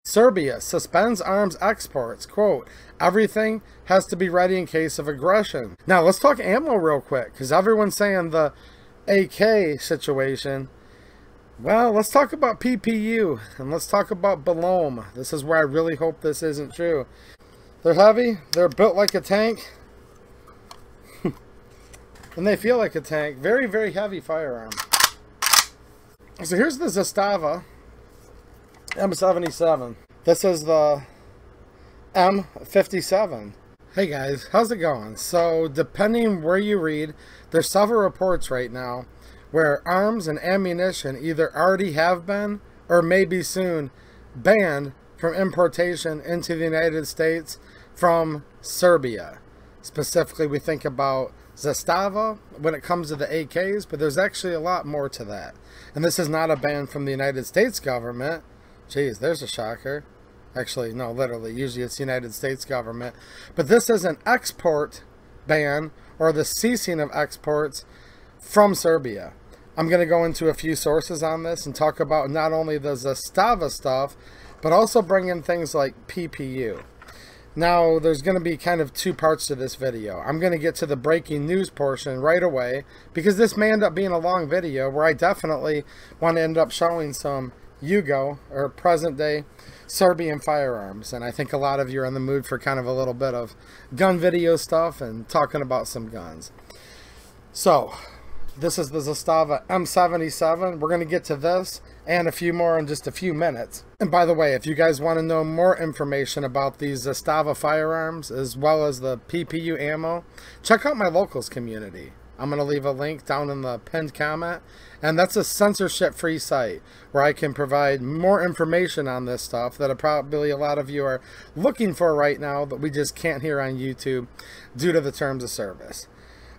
Serbia suspends arms exports. Quote, everything has to be ready in case of aggression. Now, let's talk ammo real quick, because everyone's saying the AK situation. Well, let's talk about PPU, and let's talk about Belome. This is where I really hope this isn't true. They're heavy, they're built like a tank, and they feel like a tank. Very, very heavy firearm. So here's the Zastava M77. This is the M57. Hey guys, how's it going? So depending where you read, there's several reports right now where arms and ammunition either already have been or may be soon banned from importation into the United States from Serbia. Specifically, we think about Zastava when it comes to the AKs, but there's actually a lot more to that. And this is not a ban from the United States government. Jeez, there's a shocker. Actually, no, literally, usually it's the United States government. But this is an export ban, or the ceasing of exports from Serbia. I'm going to go into a few sources on this and talk about not only the Zastava stuff, but also bring in things like PPU. Now, there's going to be kind of two parts to this video. I'm going to get to the breaking news portion right away, because this may end up being a long video where I definitely want to end up showing some Yugo, or present-day Serbian firearms. And I think a lot of you are in the mood for kind of a little bit of gun video stuff and talking about some guns. So, this is the Zastava M77. We're going to get to this and a few more in just a few minutes. And by the way, if you guys want to know more information about these Zastava firearms, as well as the PPU ammo, check out my locals community. I'm going to leave a link down in the pinned comment. And that's a censorship-free site where I can provide more information on this stuff that probably a lot of you are looking for right now, but we just can't hear on YouTube due to the terms of service.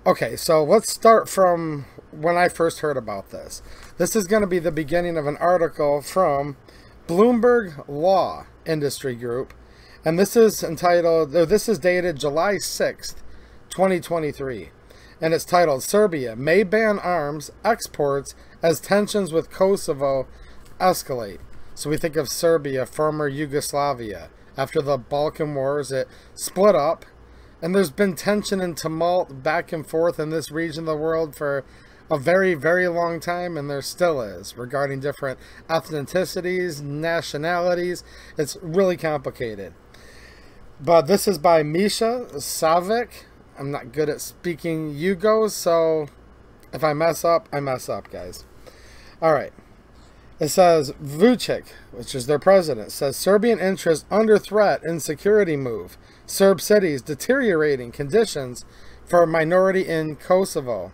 Okay, so let's start from when I first heard about this. This is going to be the beginning of an article from Bloomberg Law Industry Group. And this is entitled, or this is dated July 6th, 2023. And it's titled, Serbia may ban arms exports as tensions with Kosovo escalate. So we think of Serbia, former Yugoslavia. After the Balkan Wars, it split up. And there's been tension and tumult back and forth in this region of the world for a very, very long time. And there still is, regarding different ethnicities, nationalities. It's really complicated. But this is by Misha Savic. I'm not good at speaking Yugo, so if I mess up, I mess up, guys. All right. It says, Vučić, which is their president, says Serbian interest under threat in security move. Serb cities deteriorating conditions for a minority in Kosovo.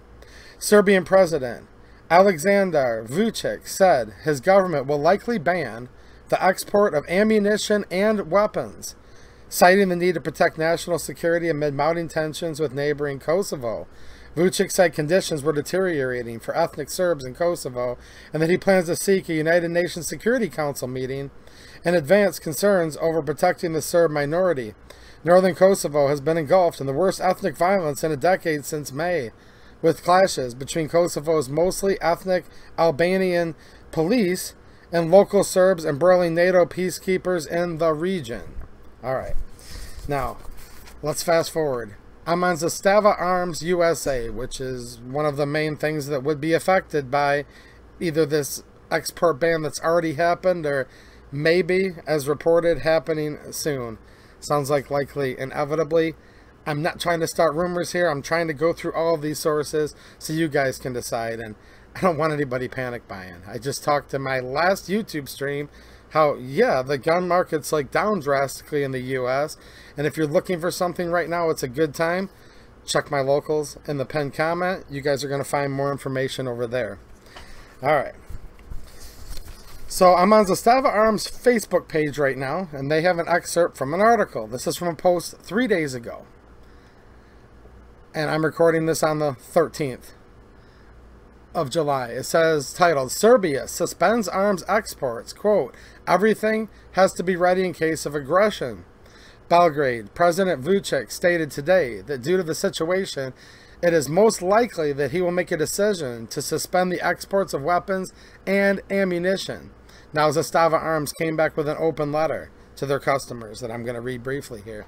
Serbian President Aleksandar Vučić said his government will likely ban the export of ammunition and weapons, citing the need to protect national security amid mounting tensions with neighboring Kosovo. Vučić said conditions were deteriorating for ethnic Serbs in Kosovo and that he plans to seek a United Nations Security Council meeting and advance concerns over protecting the Serb minority. Northern Kosovo has been engulfed in the worst ethnic violence in a decade since May, with clashes between Kosovo's mostly ethnic Albanian police and local Serbs embroiling NATO peacekeepers in the region. All right. Now, let's fast forward. I'm on Zastava Arms USA, which is one of the main things that would be affected by either this export ban that's already happened or maybe, as reported, happening soon. Sounds like likely inevitably. I'm not trying to start rumors here. I'm trying to go through all of these sources so you guys can decide. And I don't want anybody panic buying. I just talked in my last YouTube stream how, yeah, the gun market's like down drastically in the US. And if you're looking for something right now, it's a good time. Check my locals in the pinned comment. You guys are going to find more information over there. All right. So I'm on Zastava Arms Facebook page right now, and they have an excerpt from an article. This is from a post 3 days ago. And I'm recording this on the 13th of July. It says, titled, Serbia suspends arms exports. Quote, everything has to be ready in case of aggression. Belgrade, President Vučić stated today that due to the situation, it is most likely that he will make a decision to suspend the exports of weapons and ammunition. Now, Zastava Arms came back with an open letter to their customers that I'm going to read briefly here.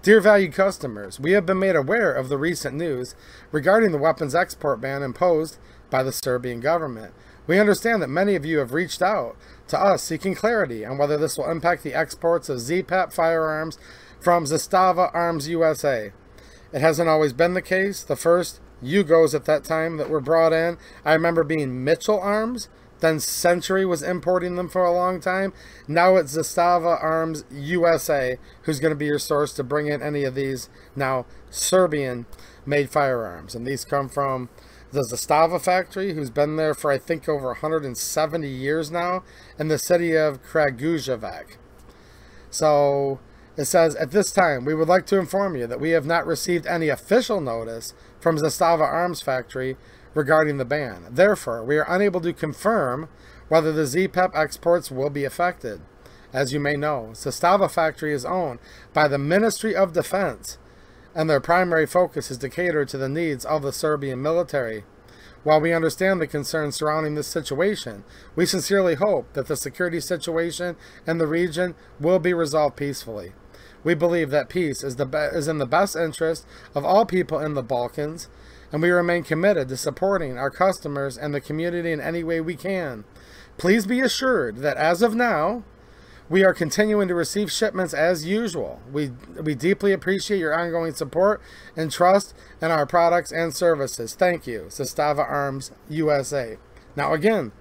Dear valued customers, we have been made aware of the recent news regarding the weapons export ban imposed by the Serbian government. We understand that many of you have reached out to us seeking clarity on whether this will impact the exports of ZPEP firearms from Zastava Arms USA. It hasn't always been the case. The first Yugos at that time that were brought in, I remember being Mitchell Arms. Then Century was importing them for a long time. Now it's Zastava Arms USA who's going to be your source to bring in any of these now Serbian-made firearms. And these come from the Zastava factory, who's been there for, I think, over 170 years now, in the city of Kragujevac. So it says, at this time, we would like to inform you that we have not received any official notice from Zastava Arms Factory regarding the ban. Therefore, we are unable to confirm whether the ZPEP exports will be affected. As you may know, Zastava Factory is owned by the Ministry of Defense, and their primary focus is to cater to the needs of the Serbian military. While we understand the concerns surrounding this situation, we sincerely hope that the security situation in the region will be resolved peacefully. We believe that peace is in the best interest of all people in the Balkans, and we remain committed to supporting our customers and the community in any way we can. Please be assured that as of now, we are continuing to receive shipments as usual. We deeply appreciate your ongoing support and trust in our products and services. Thank you, Zastava Arms USA. Now again,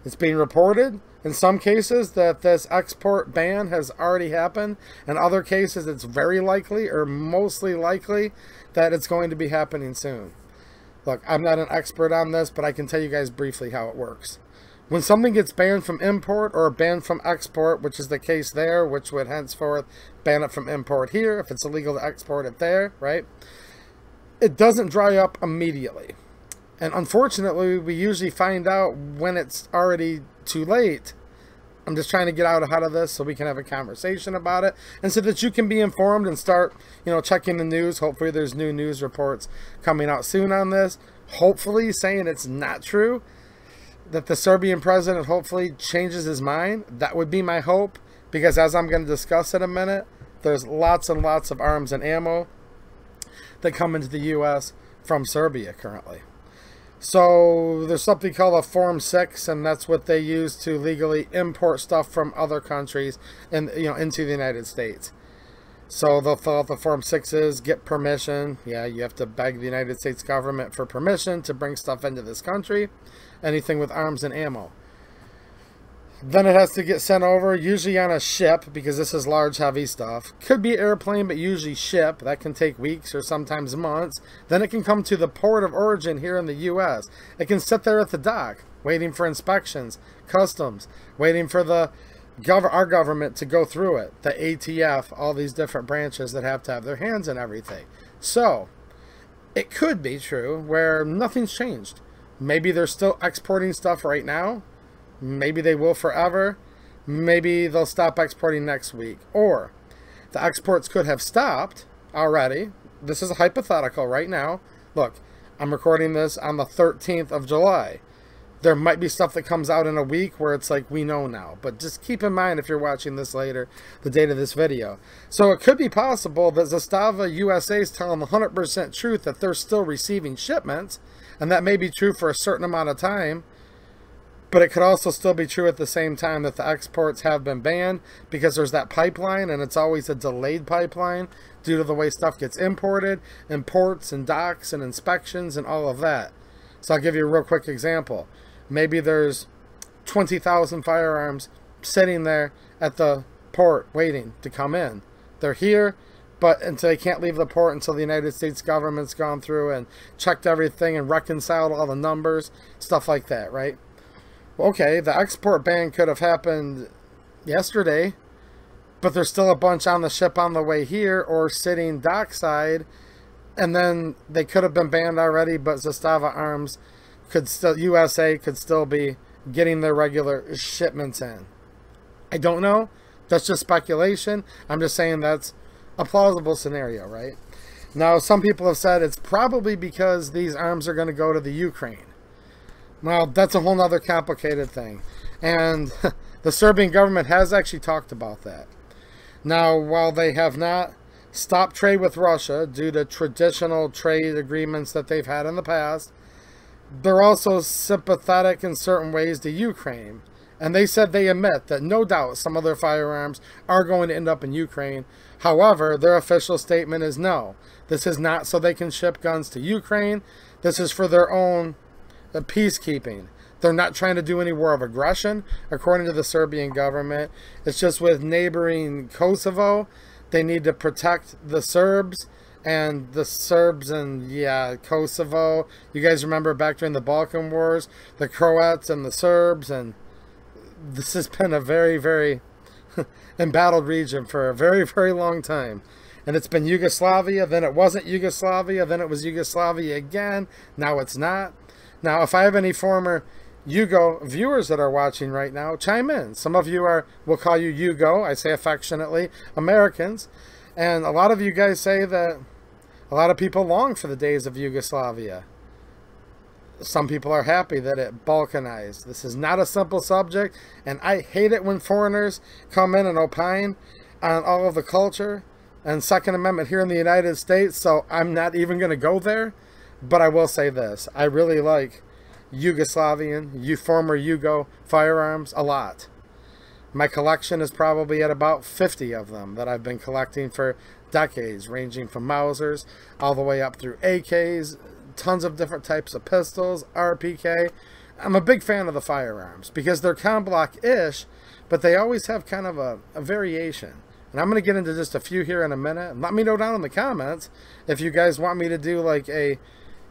it's being reported in some cases that this export ban has already happened. In other cases, it's very likely or mostly likely that it's going to be happening soon. Look, I'm not an expert on this, but I can tell you guys briefly how it works. When something gets banned from import or banned from export, which is the case there, which would henceforth ban it from import here, if it's illegal to export it there, right? It doesn't dry up immediately. And unfortunately, we usually find out when it's already too late. I'm just trying to get out ahead of this so we can have a conversation about it, and so that you can be informed and start, checking the news. Hopefully there's new news reports coming out soon on this. Hopefully saying it's not true, that the Serbian president hopefully changes his mind. That would be my hope, because as I'm going to discuss in a minute, there's lots and lots of arms and ammo that come into the U.S. from Serbia currently. So there's something called a Form 6, and that's what they use to legally import stuff from other countries and into the United States. So they'll fill out the Form 6s, get permission. Yeah, you have to beg the United States government for permission to bring stuff into this country, anything with arms and ammo. Then it has to get sent over, usually on a ship, because this is large, heavy stuff. Could be airplane, but usually ship. That can take weeks or sometimes months. Then it can come to the port of origin here in the U.S. It can sit there at the dock, waiting for inspections, customs, waiting for our government to go through it. The ATF, all these different branches that have to have their hands in everything. So, it could be true where nothing's changed. Maybe they're still exporting stuff right now. Maybe they will forever. Maybe they'll stop exporting next week. Or the exports could have stopped already. This is a hypothetical right now. Look, I'm recording this on the 13th of July. There might be stuff that comes out in a week where it's like, we know now. But just keep in mind, if you're watching this later, the date of this video. So it could be possible that Zastava USA is telling the 100% truth that they're still receiving shipments. And that may be true for a certain amount of time. But it could also still be true at the same time that the exports have been banned, because there's that pipeline, and it's always a delayed pipeline due to the way stuff gets imported, and ports and docks and inspections and all of that. So I'll give you a real quick example. Maybe there's 20,000 firearms sitting there at the port waiting to come in. They're here, but until they can't leave the port until the United States government's gone through and checked everything and reconciled all the numbers, stuff like that, right? Okay, the export ban could have happened yesterday, but there's still a bunch on the ship on the way here or sitting dockside, and then they could have been banned already, but Zastava Arms USA could still be getting their regular shipments in. I don't know. That's just speculation. I'm just saying that's a plausible scenario, right? Now, some people have said it's probably because these arms are going to go to the Ukraine. Well, that's a whole nother complicated thing. And The Serbian government has actually talked about that. Now, while they have not stopped trade with Russia due to traditional trade agreements that they've had in the past, they're also sympathetic in certain ways to Ukraine. And they said they admit that no doubt some of their firearms are going to end up in Ukraine. However, their official statement is no. This is not so they can ship guns to Ukraine. This is for their own peacekeeping. They're not trying to do any war of aggression, according to the Serbian government. It's just with neighboring Kosovo, they need to protect the Serbs. And the Serbs and, yeah, Kosovo. You guys remember back during the Balkan Wars, the Croats and the Serbs, and this has been a very, very embattled region for a very, very long time. And it's been Yugoslavia, then it wasn't Yugoslavia, then it was Yugoslavia again, now it's not. Now, if I have any former Yugo viewers that are watching right now, chime in. Some of you are, we'll call you Yugo, I say affectionately, Americans. And a lot of you guys say that a lot of people long for the days of Yugoslavia. Some people are happy that it balkanized. This is not a simple subject, and I hate it when foreigners come in and opine on all of the culture and Second Amendment here in the United States, so I'm not even going to go there. But I will say this. I really like Yugoslavian, former Yugo firearms a lot. My collection is probably at about 50 of them that I've been collecting for decades, ranging from Mausers all the way up through AKs, tons of different types of pistols, RPK. I'm a big fan of the firearms because they're con-block-ish, but they always have kind of a variation. And I'm going to get into just a few here in a minute. Let me know down in the comments if you guys want me to do like a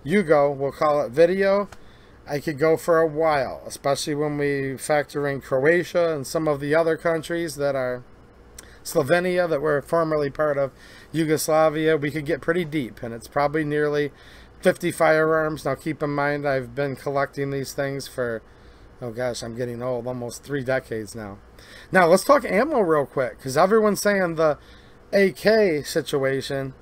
Yugo, we'll call it video. I could go for a while, especially when we factor in Croatia and some of the other countries that are Slovenia that were formerly part of Yugoslavia. We could get pretty deep, and it's probably nearly 50 firearms. Now keep in mind, I've been collecting these things for, oh gosh, I'm getting old, almost 3 decades now. Now let's talk ammo real quick, because everyone's saying the AK situation.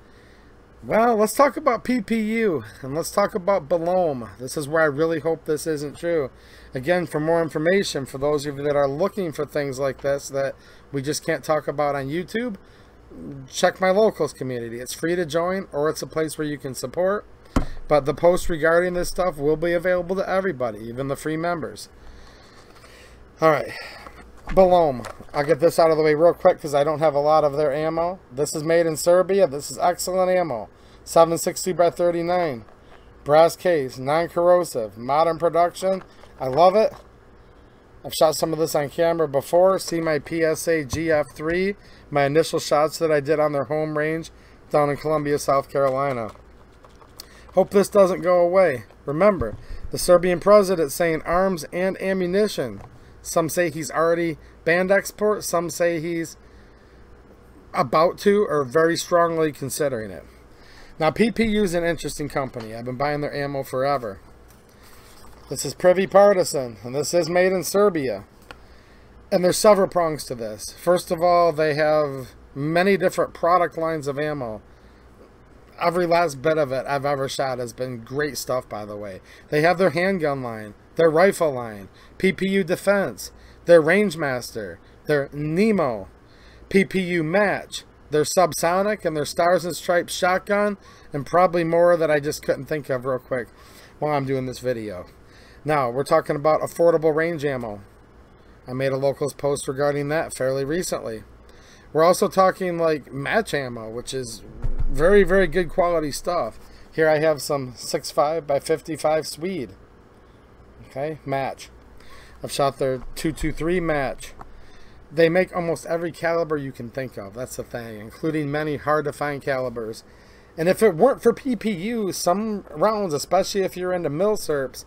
Well, let's talk about PPU, and let's talk about Belome. This is where I really hope this isn't true. Again, for more information, for those of you that are looking for things like this that we just can't talk about on YouTube, check my locals community. It's free to join, or it's a place where you can support. But the posts regarding this stuff will be available to everybody, even the free members. Alright, Belome. I'll get this out of the way real quick because I don't have a lot of their ammo. This is made in Serbia. This is excellent ammo. 7.62 by 39. Brass case, non-corrosive, modern production. I love it. I've shot some of this on camera before. See my PSA GF3, my initial shots that I did on their home range down in Columbia, South Carolina. Hope this doesn't go away. Remember, the Serbian president saying arms and ammunition. Some say he's already banned export. Some say he's about to or very strongly considering it. Now, PPU is an interesting company. I've been buying their ammo forever. This is Privy Partisan, and this is made in Serbia. And there's several prongs to this. First of all, they have many different product lines of ammo. Every last bit of it I've ever shot has been great stuff, by the way. They have their handgun line, their rifle line, PPU Defense, their Rangemaster, their Nemo, PPU Match, their Subsonic, and their Stars and Stripes shotgun, and probably more that I just couldn't think of real quick while I'm doing this video. Now, we're talking about affordable range ammo. I made a locals post regarding that fairly recently. We're also talking like match ammo, which is very, very good quality stuff. Here I have some 6.5 by 55 Swede. Okay, match. I've shot their 223 match. They make almost every caliber you can think of. That's the thing, including many hard to find calibers. And if it weren't for PPU, some rounds, especially if you're into milsurps,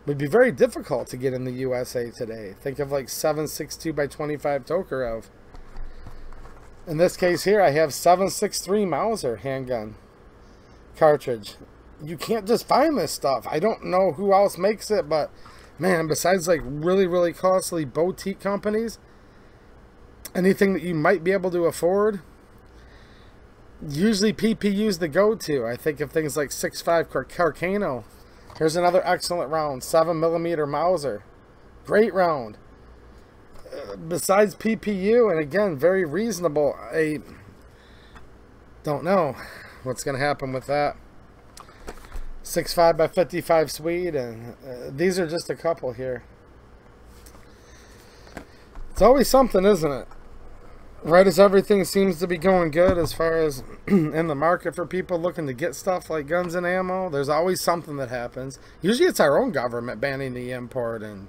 would be very difficult to get in the USA today. Think of like 7.62 by 25 Tokarev. In this case here, I have 7.63 Mauser handgun cartridge. You can't just find this stuff. I don't know who else makes it, but man, besides like really, really costly boutique companies, anything that you might be able to afford, usually PPU's the go-to. I think of things like 6.5 Carcano. Here's another excellent round, 7mm Mauser. Great round. besides PPU, and again, very reasonable. I don't know what's going to happen with that. 6.5 by 55 Swede, and these are just a couple here. It's always something, isn't it? Right as everything seems to be going good as far as in the market for people looking to get stuff like guns and ammo, there's always something that happens. Usually it's our own government banning the import, and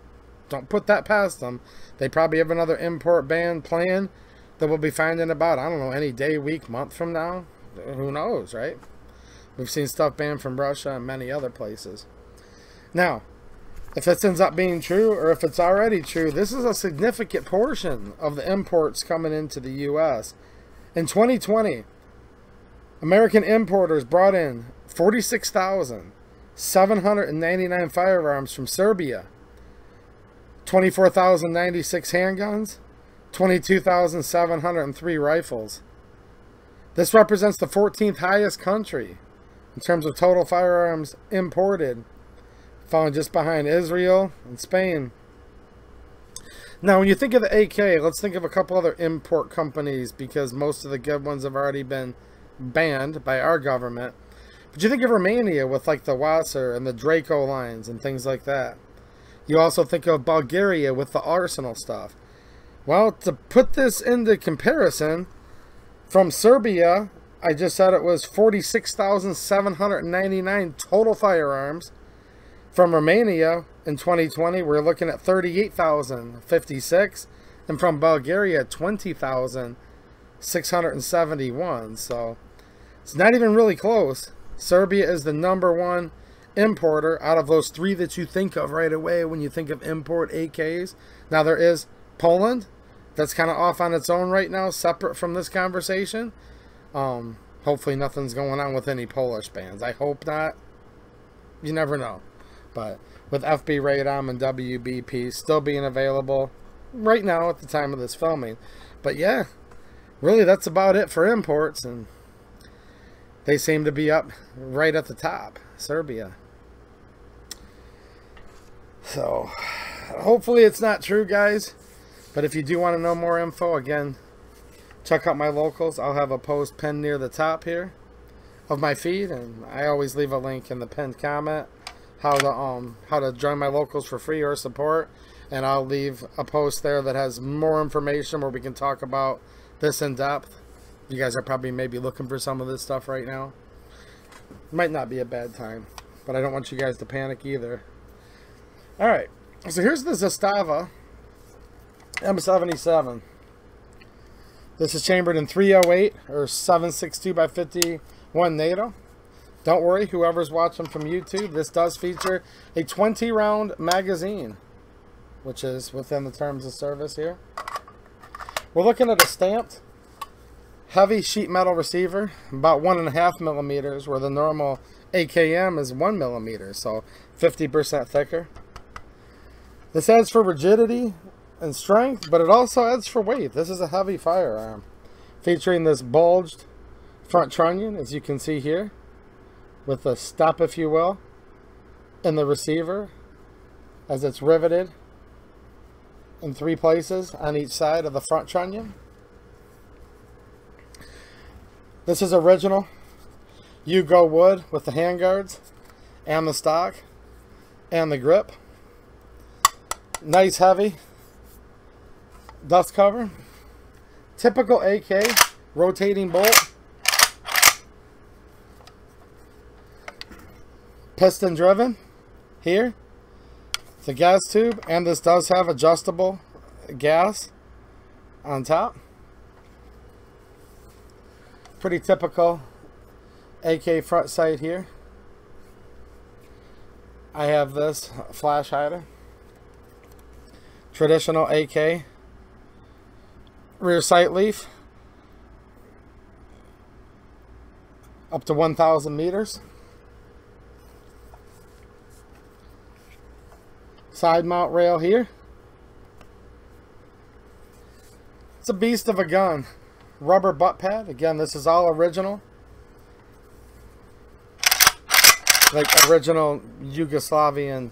don't put that past them. They probably have another import ban plan that we'll be finding about, I don't know, any day, week, month from now. Who knows, right? We've seen stuff banned from Russia and many other places. Now, if this ends up being true, or if it's already true, this is a significant portion of the imports coming into the U.S. In 2020, American importers brought in 46,799 firearms from Serbia, 24,096 handguns, 22,703 rifles. This represents the 14th highest country in terms of total firearms imported, following just behind Israel and Spain. Now, when you think of the AK, let's think of a couple other import companies, because most of the good ones have already been banned by our government. But you think of Romania with like the Wasser and the Draco lines and things like that. You also think of Bulgaria with the Arsenal stuff. Well, to put this into comparison, from Serbia, I just said it was 46,799 total firearms. From Romania in 2020, we're looking at 38,056. And from Bulgaria, 20,671. So it's not even really close. Serbia is the #1 importer out of those three that you think of right away when you think of import AKs. Now there is Poland. That's kind of off on its own right now, separate from this conversation. Hopefully nothing's going on with any Polish bans. I hope not. You never know. But with FB Radom and WBP still being available right now at the time of this filming. But yeah, really that's about it for imports. And they seem to be up right at the top. Serbia. So hopefully it's not true, guys. But if you do want to know more info, again, check out my locals. I'll have a post pinned near the top here of my feed, and I always leave a link in the pinned comment how to join my locals for free or support. And I'll leave a post there that has more information where we can talk about this in depth. You guys are probably maybe looking for some of this stuff right now. Might not be a bad time, but I don't want you guys to panic either. All right, so here's the Zastava M77. This is chambered in 308 or 7.62 by 51 NATO. Don't worry, whoever's watching from YouTube, this does feature a 20-round magazine, which is within the terms of service here. We're looking at a stamped heavy sheet metal receiver, about 1.5 millimeters, where the normal AKM is 1 millimeter, so 50% thicker. This adds for rigidity and strength, but it also adds for weight. This is a heavy firearm, featuring this bulged front trunnion, as you can see here, with a step, if you will, in the receiver, as it's riveted in 3 places on each side of the front trunnion. This is original Yugo wood with the handguards and the stock and the grip. Nice heavy dust cover. Typical AK rotating bolt. Piston driven here. The gas tube, and this does have adjustable gas on top. Pretty typical AK front sight here. I have this flash hider. Traditional AK rear sight leaf, up to 1,000 meters. Side mount rail here. It's a beast of a gun. Rubber butt pad. Again, this is all original. Like original Yugoslavian,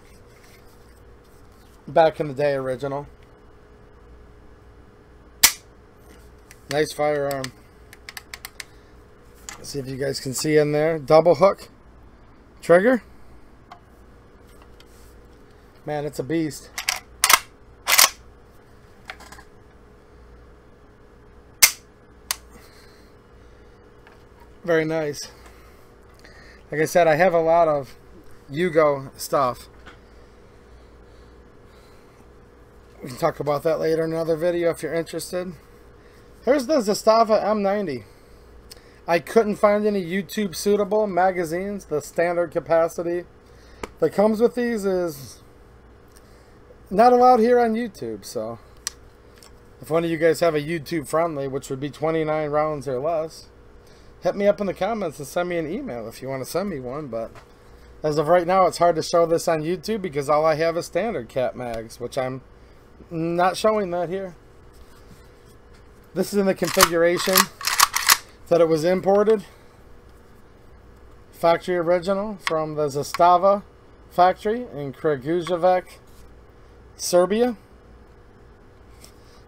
back in the day original. Nice firearm. Let's see if you guys can see in there. Double hook trigger. Man, it's a beast. Very nice. Like I said, I have a lot of Yugo stuff. We can talk about that later in another video if you're interested. Here's the Zastava M90. I couldn't find any YouTube suitable magazines. The standard capacity that comes with these is not allowed here on YouTube. So if one of you guys have a YouTube friendly, which would be 29 rounds or less, hit me up in the comments and send me an email if you want to send me one. But as of right now, it's hard to show this on YouTube because all I have is standard cap mags, which I'm not showing that here. This is in the configuration that it was imported. Factory original from the Zastava factory in Kragujevac, Serbia.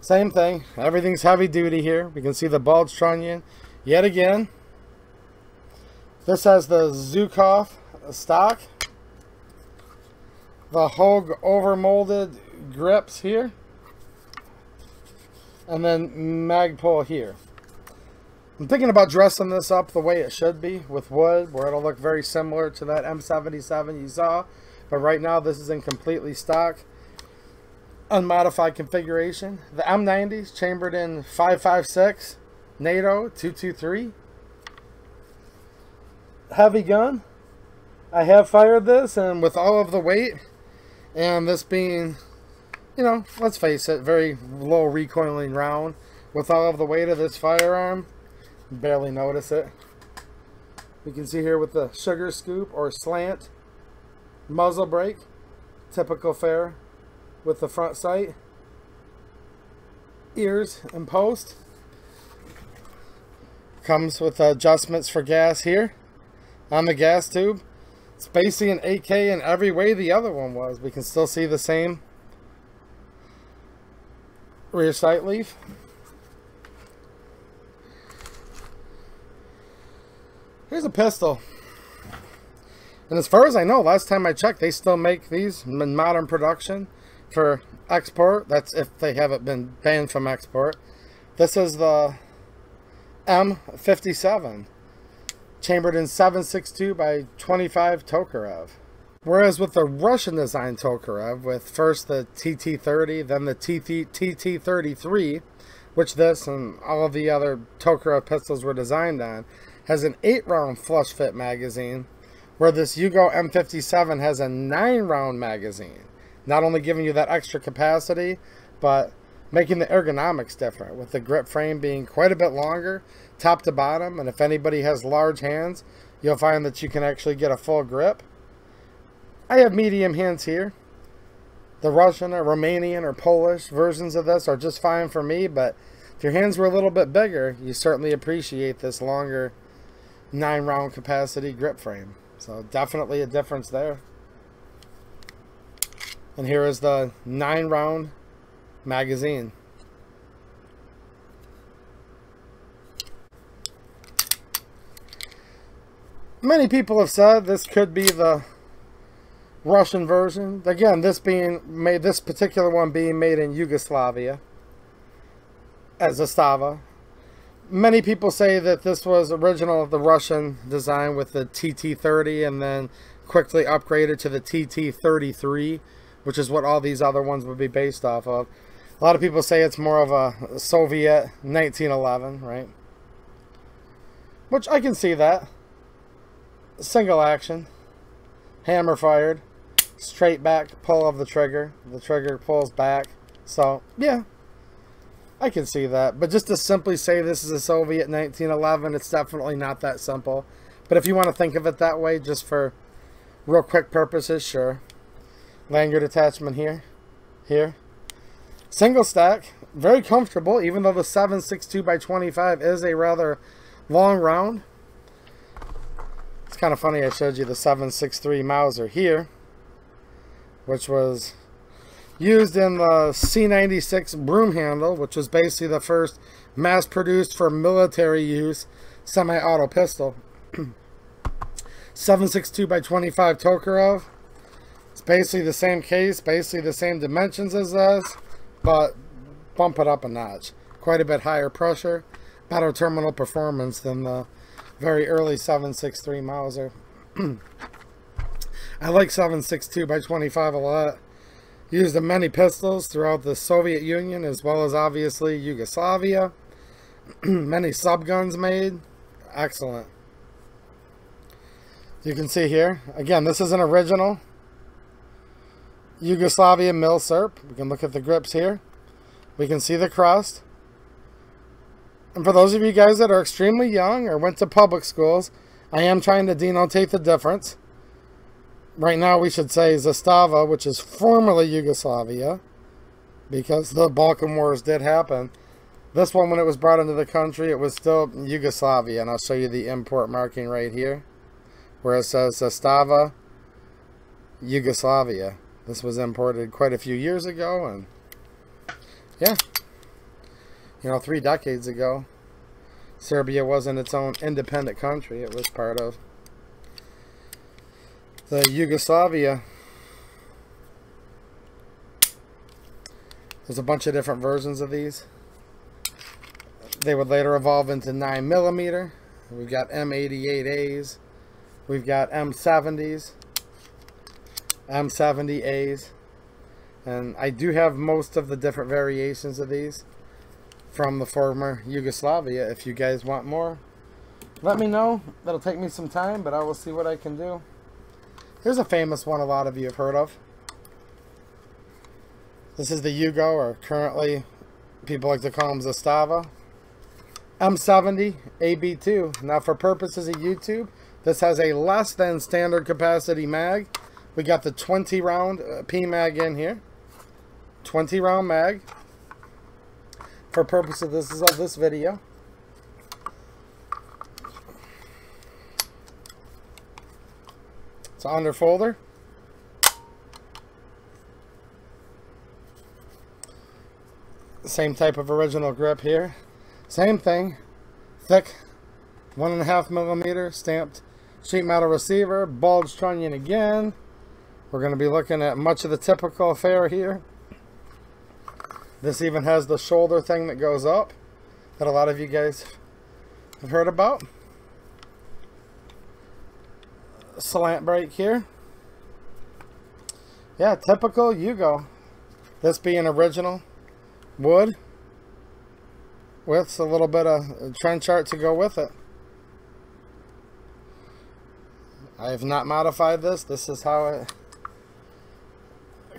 Same thing. Everything's heavy duty here. We can see the bulge trunnion yet again. This has the Zukov stock. The Hogue overmolded grips here. And then Magpul here. I'm thinking about dressing this up the way it should be with wood, where it'll look very similar to that M77 you saw. But right now this is in completely stock, unmodified configuration. The M90 is chambered in 5.56, NATO 223. Heavy gun. I have fired this, and with all of the weight, and this being, you know, let's face it, very low recoiling round, with all of the weight of this firearm, barely notice it. You can see here with the sugar scoop or slant muzzle brake, typical fare with the front sight, ears and post. Comes with adjustments for gas here on the gas tube. It's basically an AK in every way the other one was. We can still see the same rear sight leaf. Here's a pistol. And as far as I know, last time I checked, they still make these in modern production for export. That's if they haven't been banned from export. This is the M57. Chambered in 7.62 by 25 Tokarev. Whereas with the Russian design Tokarev, with first the TT30, then the TT33, which this and all of the other Tokarev pistols were designed on, has an 8-round flush fit magazine, where this Yugo M57 has a 9-round magazine. Not only giving you that extra capacity, but making the ergonomics different, with the grip frame being quite a bit longer, top to bottom. And if anybody has large hands, you'll find that you can actually get a full grip. I have medium hands here. The Russian or Romanian or Polish versions of this are just fine for me, but if your hands were a little bit bigger, you certainly appreciate this longer 9-round capacity grip frame. So definitely a difference there. And here is the 9-round magazine. Many people have said this could be the Russian version. Again, this particular one being made in Yugoslavia as Zastava. Many people say that this was original of the Russian design with the TT30 and then quickly upgraded to the TT33, which is what all these other ones would be based off of. A lot of people say it's more of a Soviet 1911, right? Which I can see that. Single action, hammer fired, straight back pull of the trigger pulls back. So yeah, I can see that. But just to simply say this is a Soviet 1911, it's definitely not that simple. But if you want to think of it that way, just for real quick purposes, sure. Lanyard attachment here. Single stack, very comfortable, even though the 7.62 by 25 is a rather long round. It's kind of funny I showed you the 7.63 Mauser here, which was used in the C96 broom handle, which was basically the first mass-produced for military use semi-auto pistol. 7.62 by 25 Tokarev. It's basically the same case, basically the same dimensions as this, but bump it up a notch. Quite a bit higher pressure, better terminal performance than the very early 7.63 Mauser. I like 7.62 by 25 a lot. Used in many pistols throughout the Soviet Union as well as obviously Yugoslavia. Many subguns made. Excellent. You can see here, again, this is an original Yugoslavia milsurp. We can look at the grips here. We can see the crust. And for those of you guys that are extremely young or went to public schools, I am trying to denotate the difference. Right now we should say Zastava, which is formerly Yugoslavia, because the Balkan Wars did happen. This one, when it was brought into the country, it was still Yugoslavia, and I'll show you the import marking right here, where it says Zastava, Yugoslavia. This was imported quite a few years ago, and yeah, you know, 3 decades ago, Serbia wasn't its own independent country. It was part of the Yugoslavia. There's a bunch of different versions of these. They would later evolve into 9mm. We've got M88As. We've got M70s. M70As. And I do have most of the different variations of these from the former Yugoslavia. If you guys want more, let me know. That'll take me some time, but I will see what I can do. Here's a famous one a lot of you have heard of. This is the Yugo, or currently people like to call them Zastava. M70 AB2. Now for purposes of YouTube, this has a less than standard capacity mag. We got the 20 round P-mag in here. 20 round mag. For purposes of this video. It's an underfolder. Same type of original grip here. Same thing. Thick 1.5mm stamped sheet metal receiver. Bulge trunnion again. We're going to be looking at much of the typical fare here. This even has the shoulder thing that goes up that a lot of you guys have heard about. Slant brake here. Yeah, typical Yugo. This being original wood with a little bit of trench art to go with it. I have not modified this. This is how it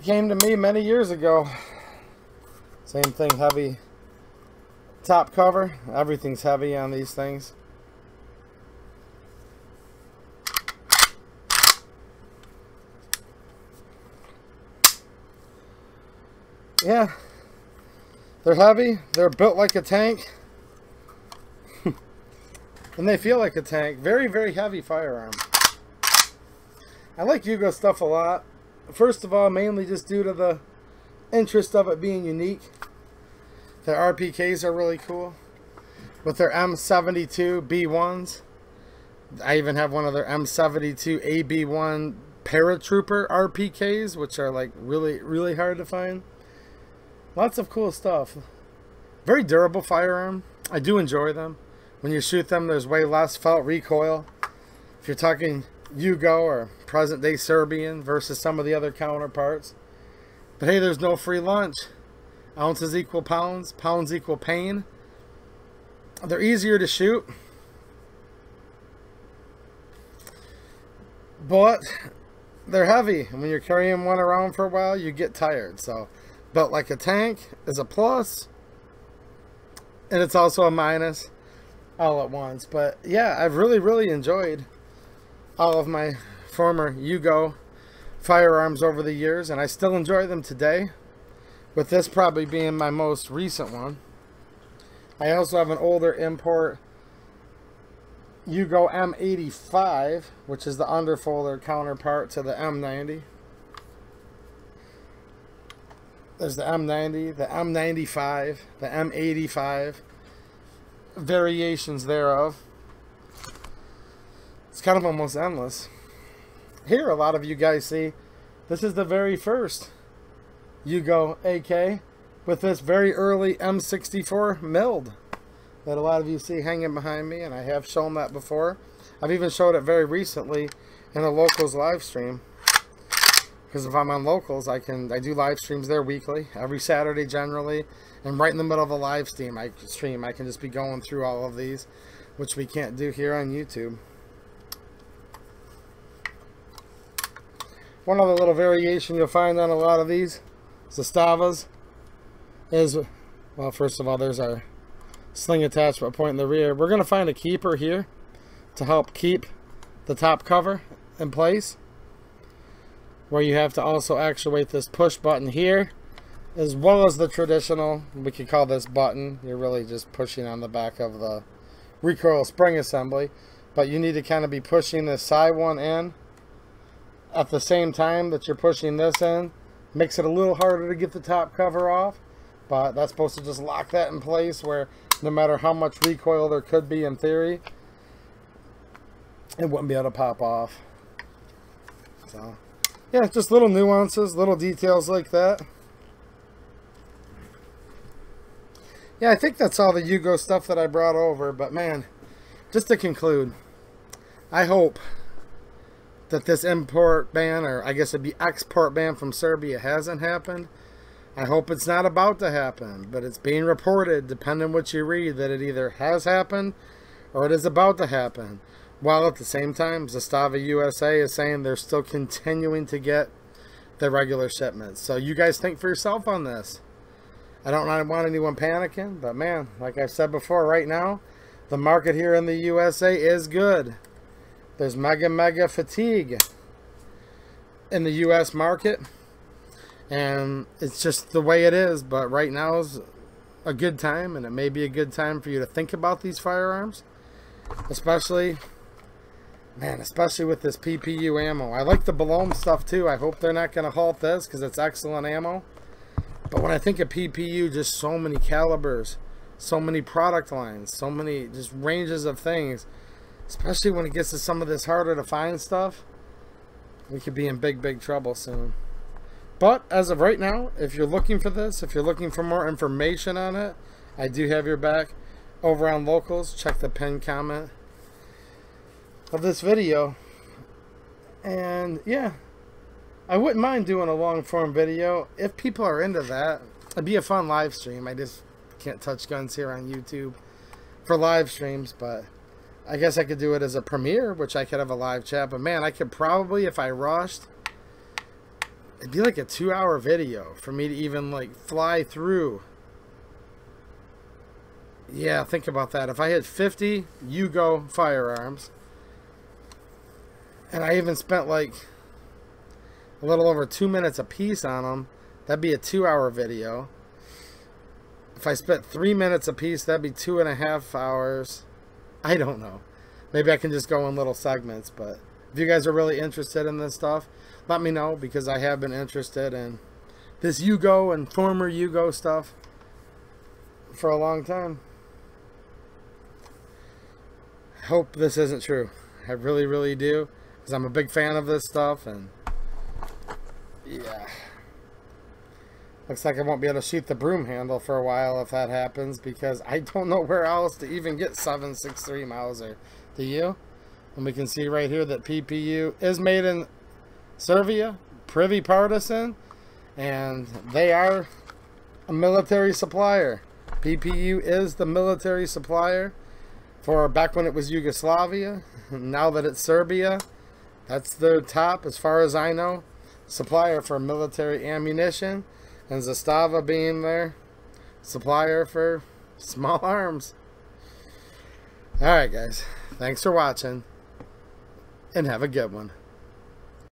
came to me many years ago. Same thing, heavy top cover. Everything's heavy on these things. Yeah, they're heavy, they're built like a tank, and they feel like a tank. Very, very heavy firearm. I like Yugo stuff a lot. First of all, mainly just due to the interest of it being unique. Their RPKs are really cool. With their M72 B1s. I even have one of their M72 AB1 Paratrooper RPKs, which are like really, really hard to find. Lots of cool stuff. Very durable firearm. I do enjoy them. When you shoot them, there's way less felt recoil. If you're talking Yugo or present day Serbian versus some of the other counterparts. But hey, there's no free lunch. Ounces equal pounds. Pounds equal pain. They're easier to shoot. But they're heavy. And when you're carrying one around for a while, you get tired. So built like a tank is a plus, and it's also a minus all at once. But yeah, I've really enjoyed all of my former Yugo firearms over the years, and I still enjoy them today, with this probably being my most recent one. I also have an older import Yugo M85, which is the underfolder counterpart to the M90. There's the M90, the M95, the M85. variations thereof. It's kind of almost endless. Here, a lot of you guys see, this is the very first Yugo AK with this very early M64 milled that a lot of you see hanging behind me, and I have shown that before. I've even showed it very recently in a locals live stream, because if I'm on locals, I do live streams there weekly, every Saturday generally, and right in the middle of a live stream I can just be going through all of these, which we can't do here on YouTube. One other little variation you'll find on a lot of these Zastavas is, well, first of all, there's our sling attachment point in the rear. We're going to find a keeper here to help keep the top cover in place, where you have to also actuate this push button here, as well as the traditional, we could call this button. You're really just pushing on the back of the recoil spring assembly, but you need to kind of be pushing this side one in at the same time that you're pushing this in. Makes it a little harder to get the top cover off, but that's supposed to just lock that in place where no matter how much recoil there could be in theory, it wouldn't be able to pop off. So yeah, just little nuances, little details like that. Yeah, I think that's all the Yugo stuff that I brought over, but man, just to conclude, I hope that this import ban, or I guess it'd be export ban from Serbia, hasn't happened. I hope it's not about to happen, but it's being reported, depending on what you read, that it either has happened or it is about to happen. While at the same time, Zastava USA is saying they're still continuing to get the regular shipments. So you guys think for yourself on this. I don't want anyone panicking, but man, like I said before, right now, the market here in the USA is good. There's mega fatigue in the US market, and it's just the way it is. But right now is a good time, and it may be a good time for you to think about these firearms, especially with this PPU ammo. I like the Balloon stuff too. I hope they're not going to halt this, because it's excellent ammo. But when I think of PPU, just so many calibers, so many product lines, so many just ranges of things, especially when it gets to some of this harder to find stuff, we could be in big trouble soon. But as of right now, if you're looking for this, if you're looking for more information on it, I do have your back over on locals. Check the pinned comment of this video. And yeah, I wouldn't mind doing a long form video if people are into that. It'd be a fun live stream. I just can't touch guns here on YouTube for live streams, but I guess I could do it as a premiere, which I could have a live chat. But man, I could probably, if I rushed, it'd be like a 2-hour video for me to even like fly through. Yeah, think about that. If I had 50 Yugo firearms, and I even spent like a little over 2 minutes a piece on them, that'd be a 2-hour video. If I spent 3 minutes a piece, that'd be 2.5 hours. I don't know. Maybe I can just go in little segments, but if you guys are really interested in this stuff, let me know, because I have been interested in this Yugo and former Yugo stuff for a long time. I hope this isn't true. I really do, because I'm a big fan of this stuff, and yeah, looks like I won't be able to shoot the broom handle for a while if that happens, because I don't know where else to even get 7.63 Mauser. Do you? And we can see right here that PPU is made in Serbia, Privy Partisan, and they are a military supplier. PPU is the military supplier for back when it was Yugoslavia. Now that it's Serbia, that's their top, as far as I know, supplier for military ammunition, and Zastava being their supplier for small arms. Alright guys, thanks for watching, and have a good one.